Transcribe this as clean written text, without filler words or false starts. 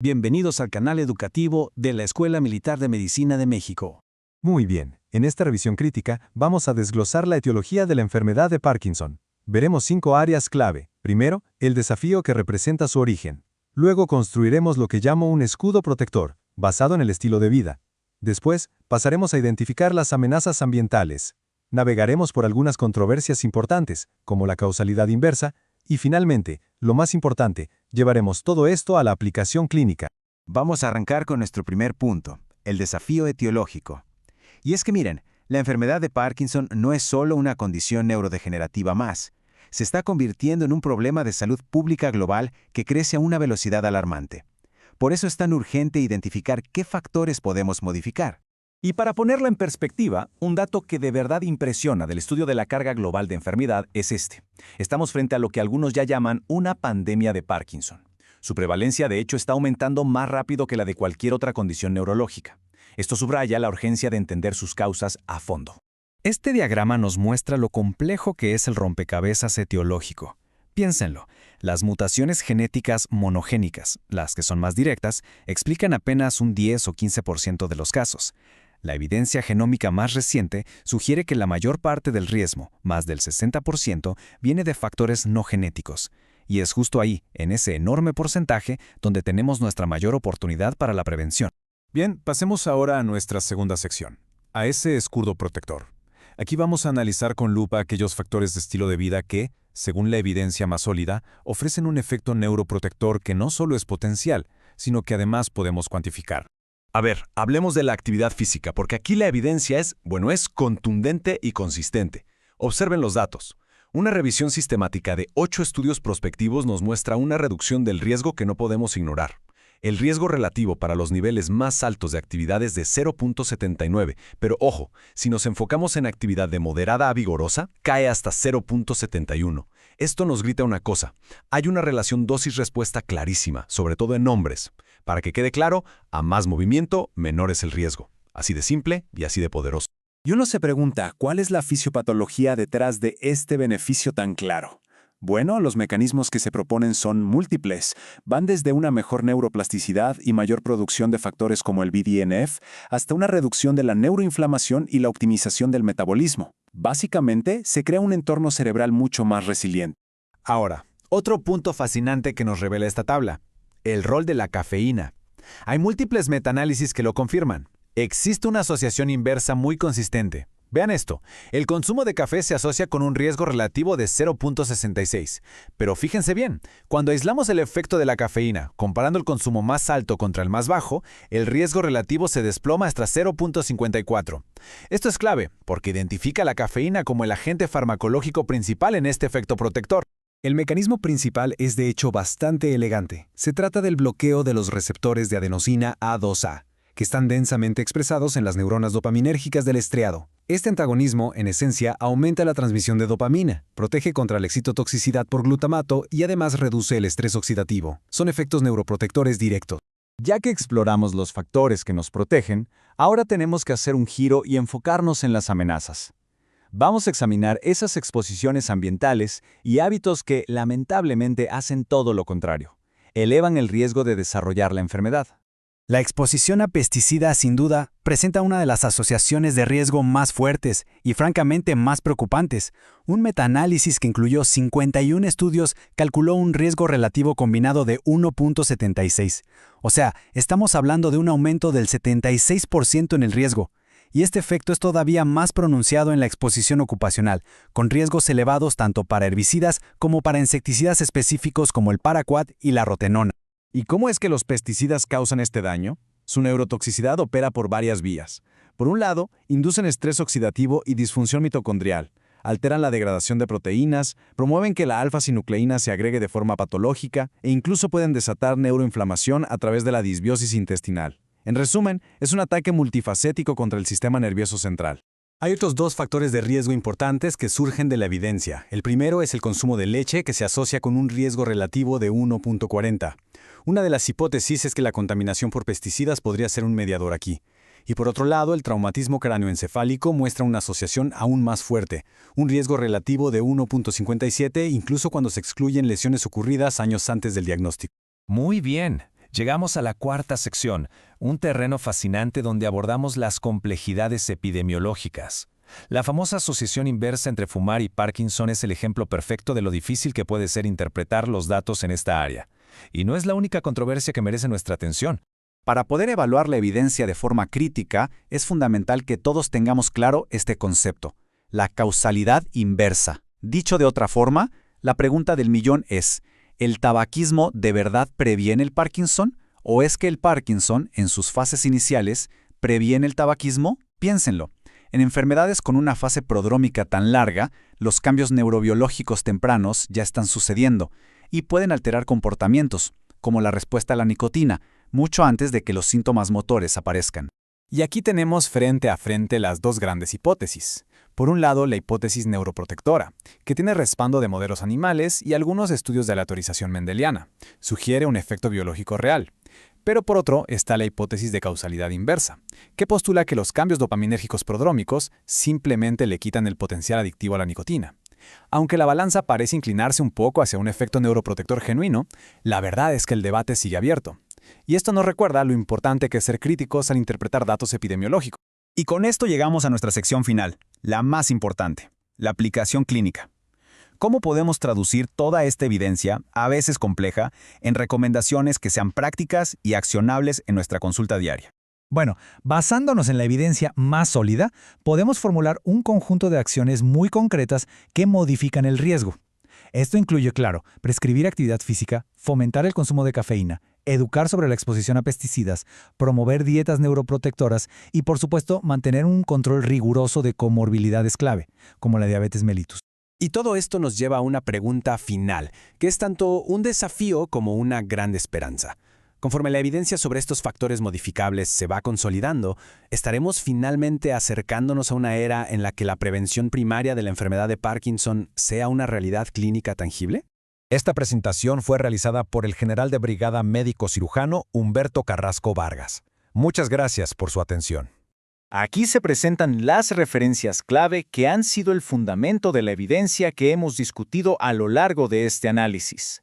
Bienvenidos al canal educativo de la Escuela Militar de Medicina de México. Muy bien, en esta revisión crítica vamos a desglosar la etiología de la enfermedad de Parkinson. Veremos 5 áreas clave. Primero, el desafío que representa su origen. Luego construiremos lo que llamo un escudo protector, basado en el estilo de vida. Después, pasaremos a identificar las amenazas ambientales. Navegaremos por algunas controversias importantes, como la causalidad inversa, y finalmente, lo más importante, llevaremos todo esto a la aplicación clínica. Vamos a arrancar con nuestro primer punto, el desafío etiológico. Y es que miren, la enfermedad de Parkinson no es solo una condición neurodegenerativa más. Se está convirtiendo en un problema de salud pública global que crece a una velocidad alarmante. Por eso es tan urgente identificar qué factores podemos modificar. Y para ponerla en perspectiva, un dato que de verdad impresiona del estudio de la carga global de enfermedad es este. Estamos frente a lo que algunos ya llaman una pandemia de Parkinson. Su prevalencia, de hecho, está aumentando más rápido que la de cualquier otra condición neurológica. Esto subraya la urgencia de entender sus causas a fondo. Este diagrama nos muestra lo complejo que es el rompecabezas etiológico. Piénsenlo, las mutaciones genéticas monogénicas, las que son más directas, explican apenas un 10 o 15% de los casos. La evidencia genómica más reciente sugiere que la mayor parte del riesgo, más del 60%, viene de factores no genéticos. Y es justo ahí, en ese enorme porcentaje, donde tenemos nuestra mayor oportunidad para la prevención. Bien, pasemos ahora a nuestra segunda sección, a ese escudo protector. Aquí vamos a analizar con lupa aquellos factores de estilo de vida que, según la evidencia más sólida, ofrecen un efecto neuroprotector que no solo es potencial, sino que además podemos cuantificar. A ver, hablemos de la actividad física, porque aquí la evidencia es contundente y consistente. Observen los datos. Una revisión sistemática de 8 estudios prospectivos nos muestra una reducción del riesgo que no podemos ignorar. El riesgo relativo para los niveles más altos de actividad es de 0.79, pero ojo, si nos enfocamos en actividad de moderada a vigorosa, cae hasta 0.71. Esto nos grita una cosa, hay una relación dosis-respuesta clarísima, sobre todo en hombres. Para que quede claro, a más movimiento, menor es el riesgo. Así de simple y así de poderoso. Y uno se pregunta, ¿cuál es la fisiopatología detrás de este beneficio tan claro? Bueno, los mecanismos que se proponen son múltiples. Van desde una mejor neuroplasticidad y mayor producción de factores como el BDNF, hasta una reducción de la neuroinflamación y la optimización del metabolismo. Básicamente, se crea un entorno cerebral mucho más resiliente. Ahora, otro punto fascinante que nos revela esta tabla, el rol de la cafeína. Hay múltiples metaanálisis que lo confirman. Existe una asociación inversa muy consistente. Vean esto, el consumo de café se asocia con un riesgo relativo de 0.66. Pero fíjense bien, cuando aislamos el efecto de la cafeína, comparando el consumo más alto contra el más bajo, el riesgo relativo se desploma hasta 0.54. Esto es clave, porque identifica la cafeína como el agente farmacológico principal en este efecto protector. El mecanismo principal es de hecho bastante elegante. Se trata del bloqueo de los receptores de adenosina A2A, que están densamente expresados en las neuronas dopaminérgicas del estriado. Este antagonismo, en esencia, aumenta la transmisión de dopamina, protege contra la excitotoxicidad por glutamato y además reduce el estrés oxidativo. Son efectos neuroprotectores directos. Ya que exploramos los factores que nos protegen, ahora tenemos que hacer un giro y enfocarnos en las amenazas. Vamos a examinar esas exposiciones ambientales y hábitos que, lamentablemente, hacen todo lo contrario. Elevan el riesgo de desarrollar la enfermedad. La exposición a pesticidas, sin duda, presenta una de las asociaciones de riesgo más fuertes y francamente más preocupantes. Un metaanálisis que incluyó 51 estudios calculó un riesgo relativo combinado de 1.76. O sea, estamos hablando de un aumento del 76% en el riesgo. Y este efecto es todavía más pronunciado en la exposición ocupacional, con riesgos elevados tanto para herbicidas como para insecticidas específicos como el paraquat y la rotenona. ¿Y cómo es que los pesticidas causan este daño? Su neurotoxicidad opera por varias vías. Por un lado, inducen estrés oxidativo y disfunción mitocondrial, alteran la degradación de proteínas, promueven que la alfa-sinucleína se agregue de forma patológica e incluso pueden desatar neuroinflamación a través de la disbiosis intestinal. En resumen, es un ataque multifacético contra el sistema nervioso central. Hay otros 2 factores de riesgo importantes que surgen de la evidencia. El primero es el consumo de leche, que se asocia con un riesgo relativo de 1.40. Una de las hipótesis es que la contaminación por pesticidas podría ser un mediador aquí. Y por otro lado, el traumatismo cráneoencefálico muestra una asociación aún más fuerte, un riesgo relativo de 1.57 incluso cuando se excluyen lesiones ocurridas años antes del diagnóstico. Muy bien. Llegamos a la cuarta sección, un terreno fascinante donde abordamos las complejidades epidemiológicas. La famosa asociación inversa entre fumar y Parkinson es el ejemplo perfecto de lo difícil que puede ser interpretar los datos en esta área. Y no es la única controversia que merece nuestra atención. Para poder evaluar la evidencia de forma crítica, es fundamental que todos tengamos claro este concepto, la causalidad inversa. Dicho de otra forma, la pregunta del millón es, ¿el tabaquismo de verdad previene el Parkinson? ¿O es que el Parkinson, en sus fases iniciales, previene el tabaquismo? Piénsenlo. En enfermedades con una fase prodrómica tan larga, los cambios neurobiológicos tempranos ya están sucediendo y pueden alterar comportamientos, como la respuesta a la nicotina, mucho antes de que los síntomas motores aparezcan. Y aquí tenemos frente a frente las dos grandes hipótesis. Por un lado, la hipótesis neuroprotectora, que tiene respaldo de modelos animales y algunos estudios de aleatorización mendeliana. Sugiere un efecto biológico real. Pero por otro está la hipótesis de causalidad inversa, que postula que los cambios dopaminérgicos prodrómicos simplemente le quitan el potencial adictivo a la nicotina. Aunque la balanza parece inclinarse un poco hacia un efecto neuroprotector genuino, la verdad es que el debate sigue abierto. Y esto nos recuerda lo importante que es ser críticos al interpretar datos epidemiológicos. Y con esto llegamos a nuestra sección final, la más importante, la aplicación clínica. ¿Cómo podemos traducir toda esta evidencia, a veces compleja, en recomendaciones que sean prácticas y accionables en nuestra consulta diaria? Bueno, basándonos en la evidencia más sólida, podemos formular un conjunto de acciones muy concretas que modifican el riesgo. Esto incluye, claro, prescribir actividad física, fomentar el consumo de cafeína, educar sobre la exposición a pesticidas, promover dietas neuroprotectoras y, por supuesto, mantener un control riguroso de comorbilidades clave, como la diabetes mellitus. Y todo esto nos lleva a una pregunta final, que es tanto un desafío como una gran esperanza. Conforme la evidencia sobre estos factores modificables se va consolidando, ¿estaremos finalmente acercándonos a una era en la que la prevención primaria de la enfermedad de Parkinson sea una realidad clínica tangible? Esta presentación fue realizada por el general de brigada médico cirujano Humberto Carrasco Vargas. Muchas gracias por su atención. Aquí se presentan las referencias clave que han sido el fundamento de la evidencia que hemos discutido a lo largo de este análisis.